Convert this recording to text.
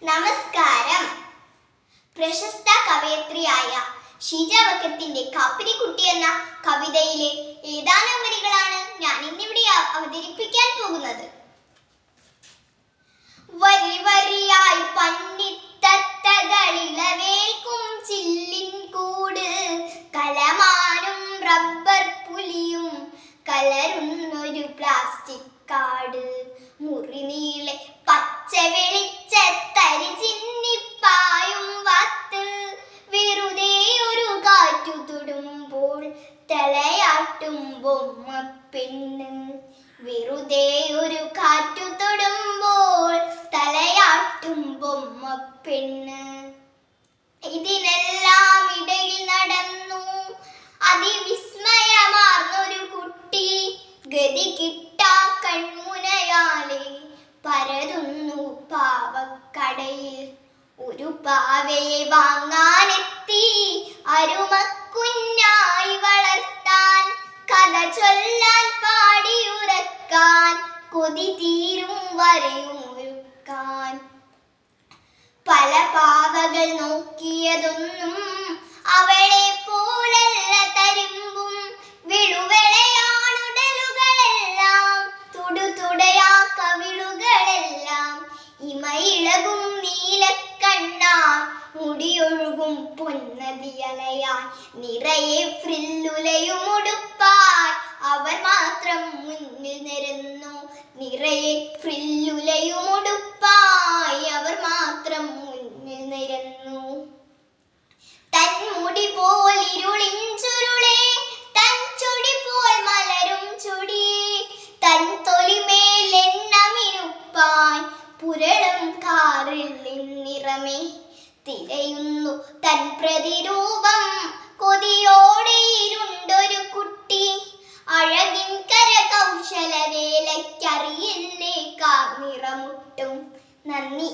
നമസ്കാരം. പ്രശസ്ത കവയത്രിയായ ഷീജ ബക്കത്തിന്റെ കാപ്പിരിക്കുട്ടി എന്ന കവിതയിലെ ഏതാനും വരികളാണ് ഞാൻ ഇന്നിവിടെ അവതരിപ്പിക്കാൻ പോകുന്നത്. വരി വരിയായി പന്നിത്തത്തകളിലവേൽക്കും ചില്ലിൻ കൂട്, കലമാനും റബ്ബർ പുലിയും കലരുന്നൊരു പ്ലാസ്റ്റിക് കാട്, മുറിനീളെ പച്ച വെളിച്ചത്തരി ചിന്നിപ്പായും വാത്ത്, വെറുതെ ഒരു കാറ്റു തൊടുമ്പോൾ തലയാട്ടും ബൊമ്മ പെണ്ണ്, വെറുതെ ഒരു കാറ്റു തൊടുമ്പോൾ തലയാട്ടും ബൊമ്മ പെണ്ണ്. ഇതിനെല്ലാം ഇടയിൽ നടന്നു അതിവിസ്മയമാർന്നൊരു കുട്ടി, ഗതി കിട്ടാ കൺമുനയാലെ പരതുന്നു പാവക്കടയിൽ. ഒരു പാവയെ വാങ്ങാനെത്തി അരുമക്കുഞ്ഞായി വളർത്താൻ, കഥ ചൊല്ലാൻ പാടിയുറക്കാൻ, കൊതി തീരും വരെയും ഒരുക്കാൻ. പല പാവകൾ നോക്കിയതൊന്നും അവളെ പോലല്ല തരുമ്പും, വിളുവെളയാണുടലുകളെല്ലാം തുടയാ കവിളുകളെല്ലാം, ഇമയിളകും നീലക്കണ്ണാൻ മുടിയൊഴുകും പൊന്നതിയലയാൻ, നിറയെ ഫ്രില്ലുലയുമുടുപ്പാൻ അവർ മാത്രം മുന്നിൽ നിരന്നു, നിറയെ ഫ്രില്ലുലയുമുടുപ്പായി അവർ മാത്രം മുന്നിൽ നിരന്നു. തൻ മുടി പോൽ ഇരുളിൻ ചുരുളേ, തൻ ചൊടി പോൽ മലരും ചൊടിയേ, തൻ തൊലിമേലെണ്ണമിനുപ്പാൻ പുരളും കാറിൽ നിന്നിറമേ, തിരയുന്നു തൻ പ്രതിരൂപം കൊതിയോടെ ഇരുണ്ടൊരു കുട്ടി, അഴകിൻ കരകൗശല വേലയ്ക്കറിയില്ലേ കാർ നിറമുട്ടും. നന്ദി.